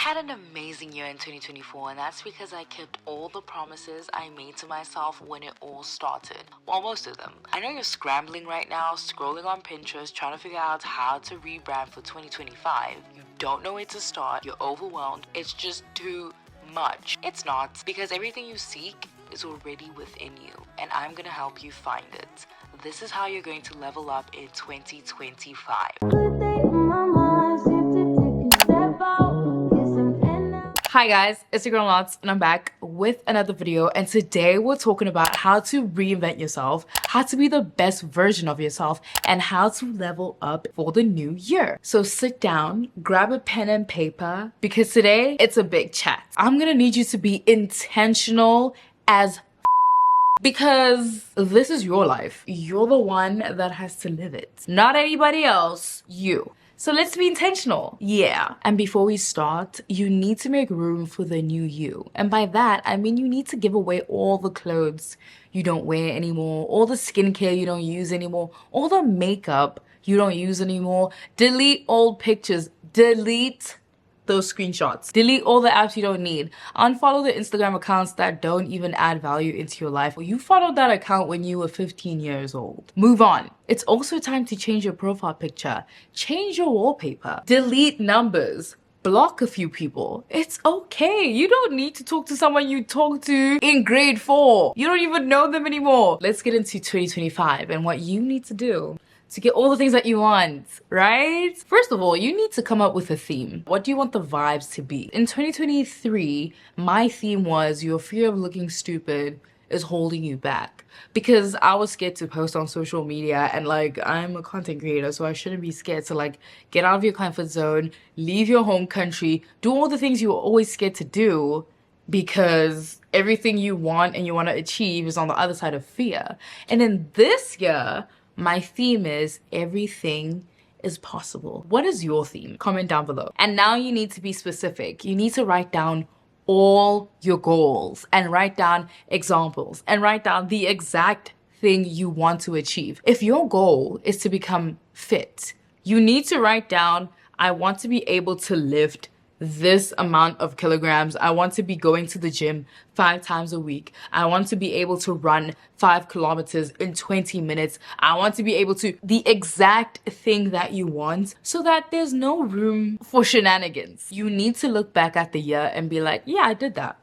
had an amazing year in 2024, and that's because I kept all the promises I made to myself when it all started. Well, most of them. I know you're scrambling right now, scrolling on Pinterest, trying to figure out how to rebrand for 2025. You don't know where to start, you're overwhelmed, it's just too much. It's not, because everything you seek is already within you, and I'm gonna help you find it. This is how you're going to level up in 2025. Hi guys, it's your girl Lots and I'm back with another video, and today we're talking about how to reinvent yourself, how to be the best version of yourself, and how to level up for the new year. So sit down, grab a pen and paper, because today it's a big chat. I'm gonna need you to be intentional as because this is your life. You're the one that has to live it. Not anybody else, you. So let's be intentional. Yeah. And before we start, you need to make room for the new you. And by that, I mean you need to give away all the clothes you don't wear anymore, all the skincare you don't use anymore, all the makeup you don't use anymore. Delete old pictures. Delete those screenshots. Delete all the apps you don't need. Unfollow the Instagram accounts that don't even add value into your life. Or you followed that account when you were 15 years old. Move on. It's also time to change your profile picture. Change your wallpaper. Delete numbers. Block a few people. It's okay. You don't need to talk to someone you talked to in grade 4. You don't even know them anymore. Let's get into 2025 and what you need to do to get all the things that you want, right? First of all, you need to come up with a theme. What do you want the vibes to be? In 2023, my theme was your fear of looking stupid is holding you back. Because I was scared to post on social media, and like, I'm a content creator, so I shouldn't be scared to like get out of your comfort zone, leave your home country, do all the things you were always scared to do, because everything you want and you want to achieve is on the other side of fear. And in this year, my theme is everything is possible. What is your theme? Comment down below. And now you need to be specific. You need to write down all your goals and write down examples and write down the exact thing you want to achieve. If your goal is to become fit, you need to write down, I want to be able to lift this amount of kilograms. I want to be going to the gym 5 times a week. I want to be able to run 5 kilometers in 20 minutes. I want to be able to, the exact thing that you want, so that there's no room for shenanigans. You need to look back at the year and be like, yeah, I did that.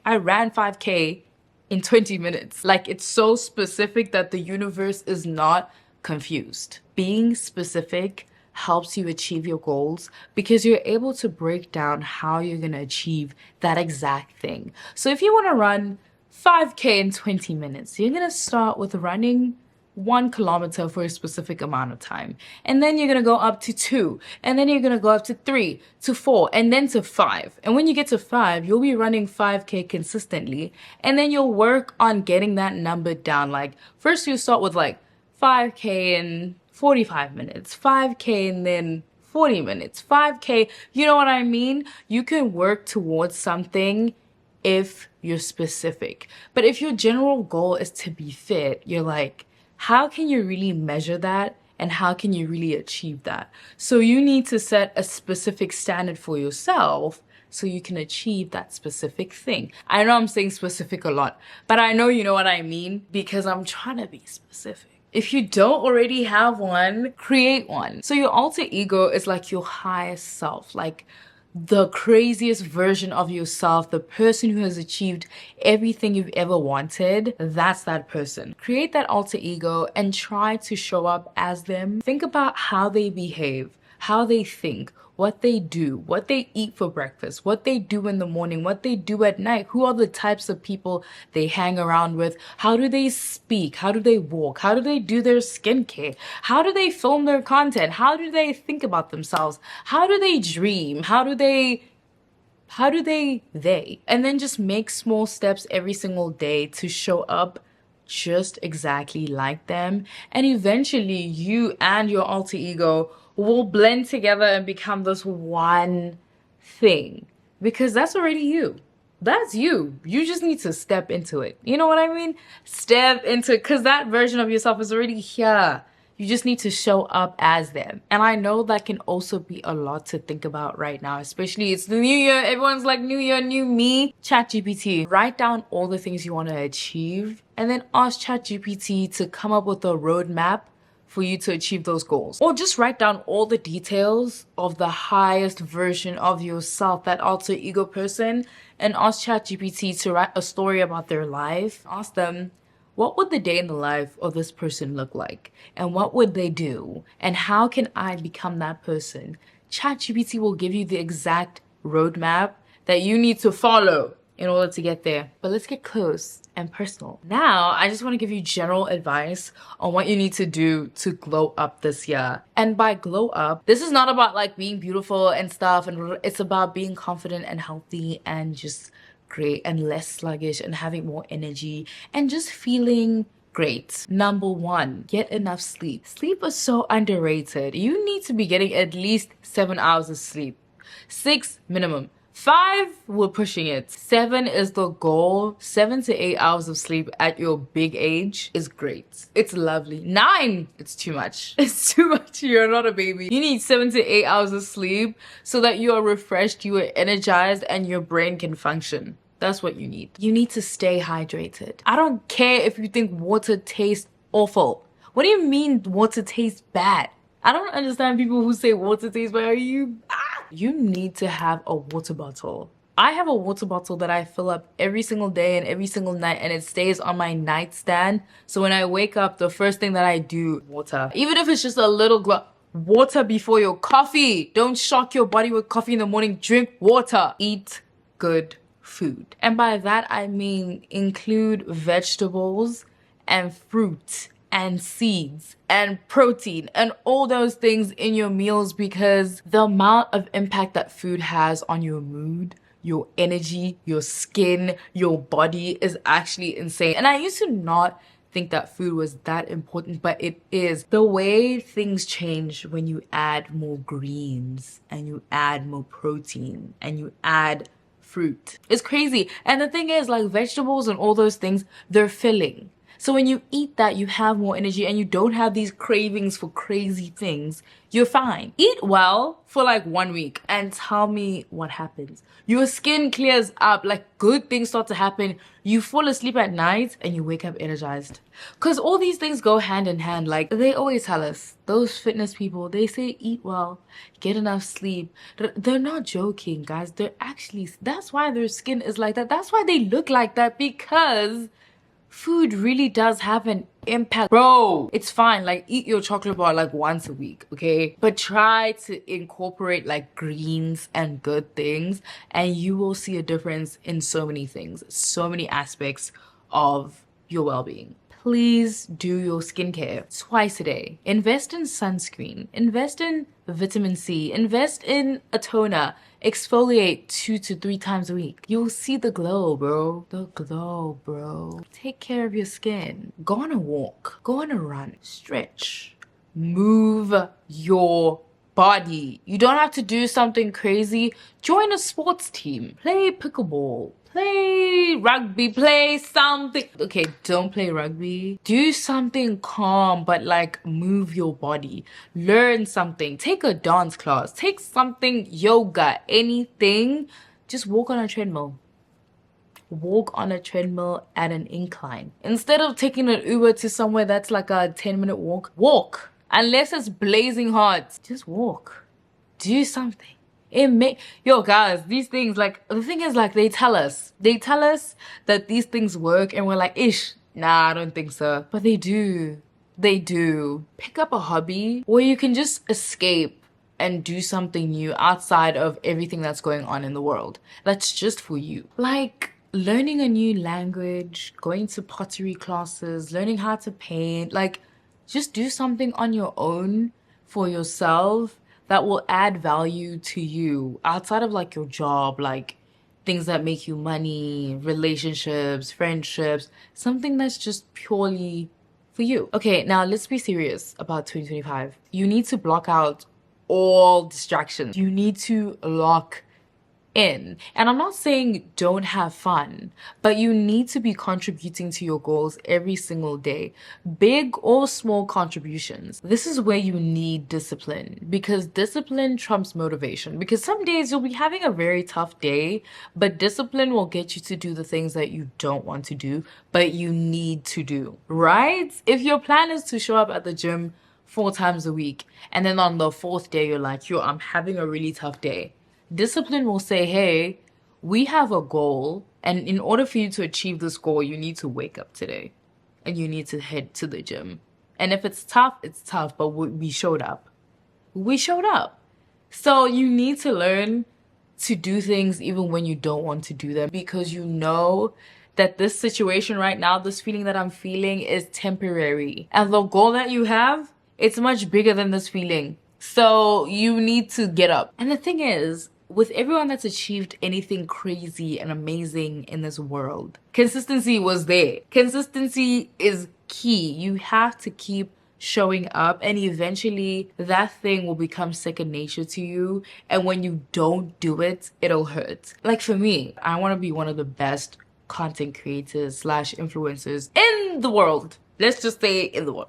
I ran 5K in 20 minutes. Like, it's so specific that the universe is not confused. Being specific helps you achieve your goals because you're able to break down how you're going to achieve that exact thing. So if you want to run 5K in 20 minutes, you're going to start with running 1 kilometer for a specific amount of time. And then you're going to go up to 2. And then you're going to go up to 3, to 4, and then to 5. And when you get to 5, you'll be running 5K consistently. And then you'll work on getting that number down. Like, first you start with like 5K in 45 minutes, 5K and then 40 minutes, 5K, you know what I mean? You can work towards something if you're specific. But if your general goal is to be fit, you're like, how can you really measure that? And how can you really achieve that? So you need to set a specific standard for yourself so you can achieve that specific thing. I know I'm saying specific a lot, but I know you know what I mean because I'm trying to be specific. If you don't already have one, create one. So your alter ego is like your highest self, like the craziest version of yourself, the person who has achieved everything you've ever wanted. That's that person. Create that alter ego and try to show up as them. Think about how they behave, how they think, what they do, what they eat for breakfast, what they do in the morning, what they do at night, who are the types of people they hang around with, how do they speak, how do they walk, how do they do their skincare, how do they film their content, how do they think about themselves, how do they dream, how do they, and then just make small steps every single day to show up just exactly like them. And eventually you and your alter ego will blend together and become this one thing, because that's already you. That's you. You just need to step into it. You know what I mean? Step into it, because that version of yourself is already here. You just need to show up as them. And I know that can also be a lot to think about right now, especially it's the new year. Everyone's like, new year, new me. ChatGPT, write down all the things you want to achieve and then ask ChatGPT to come up with a roadmap for you to achieve those goals. Or just write down all the details of the highest version of yourself, that alter ego person, and ask ChatGPT to write a story about their life. Ask them, what would the day in the life of this person look like? And what would they do? And how can I become that person? ChatGPT will give you the exact roadmap that you need to follow in order to get there. But let's get close and personal. Now, I just want to give you general advice on what you need to do to glow up this year. And by glow up, this is not about like being beautiful and stuff, and it's about being confident and healthy and just great and less sluggish and having more energy and just feeling great. Number one, get enough sleep. Sleep is so underrated. You need to be getting at least 7 hours of sleep. 6 minimum. 5, we're pushing it. 7 is the goal. 7 to 8 hours of sleep at your big age is great. It's lovely. 9, it's too much. It's too much. You're not a baby. You need 7 to 8 hours of sleep so that you are refreshed, you are energized, and your brain can function. That's what you need. You need to stay hydrated. I don't care if you think water tastes awful. What do you mean water tastes bad? I don't understand people who say water tastes bad. You need to have a water bottle. I have a water bottle that I fill up every single day and every single night, and it stays on my nightstand. So when I wake up, the first thing that I do, water. Even if it's just a little glass, water before your coffee. Don't shock your body with coffee in the morning. Drink water. Eat good food. And by that, I mean include vegetables and fruit and seeds and protein and all those things in your meals, because the amount of impact that food has on your mood, your energy, your skin, your body is actually insane. And I used to not think that food was that important, but it is. The way things change when you add more greens and you add more protein and you add fruit. It's crazy. And the thing is, like, vegetables and all those things, they're filling. So when you eat that, you have more energy and you don't have these cravings for crazy things. You're fine. Eat well for like 1 week and tell me what happens. Your skin clears up, like good things start to happen. You fall asleep at night and you wake up energized. Because all these things go hand in hand. Like they always tell us, those fitness people, they say eat well, get enough sleep. They're not joking, guys. They're actually, that's why their skin is like that. That's why they look like that, because food really does have an impact. Bro, it's fine. Like, eat your chocolate bar like once a week, okay? But try to incorporate like greens and good things, and you will see a difference in so many things, so many aspects of your well-being. Please do your skincare twice a day. Invest in sunscreen. Invest in vitamin C. Invest in a toner. Exfoliate 2 to 3 times a week. You'll see the glow, bro. The glow, bro. Take care of your skin. Go on a walk. Go on a run. Stretch. Move your body. You don't have to do something crazy. Join a sports team. Play pickleball. Play rugby, play something. Okay, don't play rugby. Do something calm, but like move your body. Learn something. Take a dance class. Take something, yoga, anything. Just walk on a treadmill. Walk on a treadmill at an incline. Instead of taking an Uber to somewhere that's like a 10-minute walk, walk. Unless it's blazing hot, just walk. Do something. Yo guys, these things, like, the thing is, like, they tell us that these things work and we're like, ish, nah, I don't think so. But they do. Pick up a hobby where you can just escape and do something new outside of everything that's going on in the world. That's just for you. Like learning a new language, going to pottery classes, learning how to paint. Like, just do something on your own for yourself that will add value to you outside of like your job, like things that make you money, relationships, friendships, something that's just purely for you. Okay, now let's be serious about 2025. You need to block out all distractions. You need to lock in. And I'm not saying don't have fun, but you need to be contributing to your goals every single day, big or small contributions. This is where you need discipline, because discipline trumps motivation. Because some days you'll be having a very tough day, but discipline will get you to do the things that you don't want to do, but you need to do, right? If your plan is to show up at the gym 4 times a week, and then on the 4th day you're like, yo, I'm having a really tough day, discipline will say, hey, we have a goal, and in order for you to achieve this goal, you need to wake up today and you need to head to the gym. And if it's tough, it's tough, but we showed up. We showed up. So you need to learn to do things even when you don't want to do them, because you know that this situation right now, this feeling that I'm feeling, is temporary. And the goal that you have, it's much bigger than this feeling. So you need to get up. And the thing is, with everyone that's achieved anything crazy and amazing in this world, consistency was there. Consistency is key. You have to keep showing up, and eventually that thing will become second nature to you. And when you don't do it, it'll hurt. Like for me, I want to be one of the best content creators / influencers in the world. Let's just say in the world.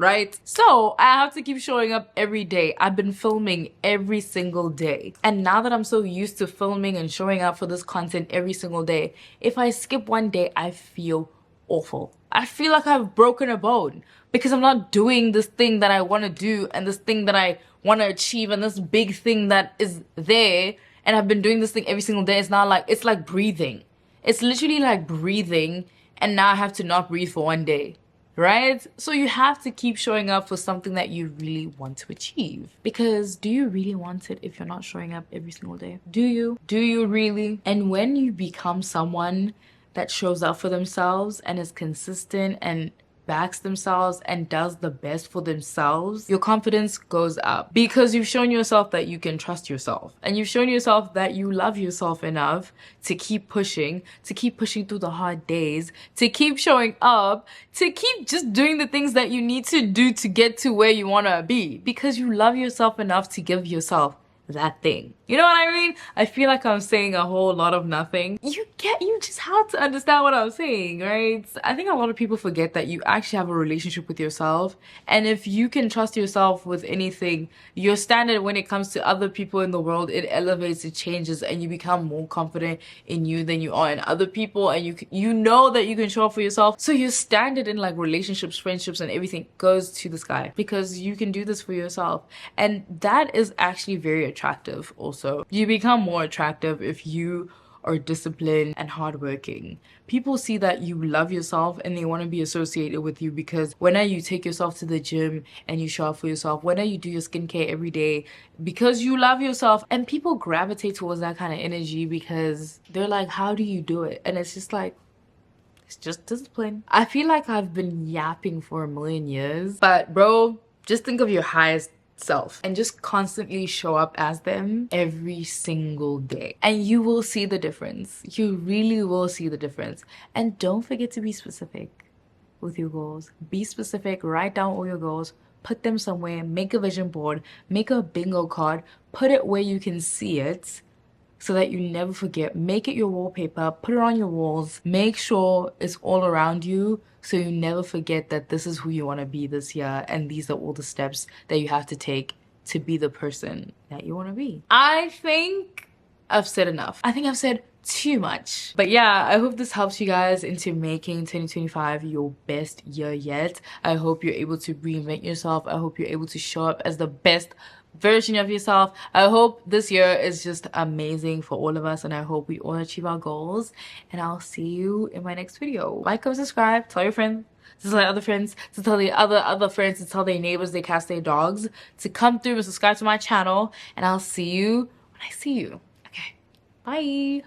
Right? So I have to keep showing up every day. I've been filming every single day. And now that I'm so used to filming and showing up for this content every single day, if I skip one day, I feel awful. I feel like I've broken a bone because I'm not doing this thing that I want to do and this thing that I want to achieve and this big thing that is there. And I've been doing this thing every single day. It's not like, it's like breathing. It's literally like breathing, and now I have to not breathe for one day. Right? So you have to keep showing up for something that you really want to achieve. Because do you really want it if you're not showing up every single day? Do you? Do you really? And when you become someone that shows up for themselves and is consistent and backs themselves and does the best for themselves, your confidence goes up, because you've shown yourself that you can trust yourself, and you've shown yourself that you love yourself enough to keep pushing through the hard days, to keep showing up, to keep just doing the things that you need to do to get to where you want to be, because you love yourself enough to give yourself that thing. You know what I mean? I feel like I'm saying a whole lot of nothing. You just have to understand what I'm saying, right? I think a lot of people forget that you actually have a relationship with yourself. And if you can trust yourself with anything, your standard when it comes to other people in the world, it elevates, it changes, and you become more confident in you than you are in other people. And you know that you can show up for yourself. So your standard in like relationships, friendships, and everything goes to the sky, because you can do this for yourself. And that is actually very attractive also. You become more attractive if you are disciplined and hardworking. People see that you love yourself and they want to be associated with you, because whenever you take yourself to the gym and you show up for yourself, whenever you do your skincare every day because you love yourself, and people gravitate towards that kind of energy because they're like, how do you do it? And it's just like, it's just discipline. I feel like I've been yapping for a million years, but bro, just think of your highest self and just constantly show up as them every single day, and you will see the difference. You really will see the difference. And don't forget to be specific with your goals. Be specific. Write down all your goals, put them somewhere, make a vision board, make a bingo card, put it where you can see it so that you never forget. Make it your wallpaper, put it on your walls, make sure it's all around you so you never forget that this is who you want to be this year, and these are all the steps that you have to take to be the person that you want to be. I think I've said enough. I think I've said too much. But yeah, I hope this helps you guys into making 2025 your best year yet. I hope you're able to reinvent yourself. I hope you're able to show up as the best version of yourself. I hope this year is just amazing for all of us, and I hope we all achieve our goals. And I'll see you in my next video. Like, comment, subscribe, tell your friends, to tell your other friends, to tell the other friends, to tell their neighbors, their cats, their dogs, to come through and subscribe to my channel. And I'll see you when I see you. Okay, bye.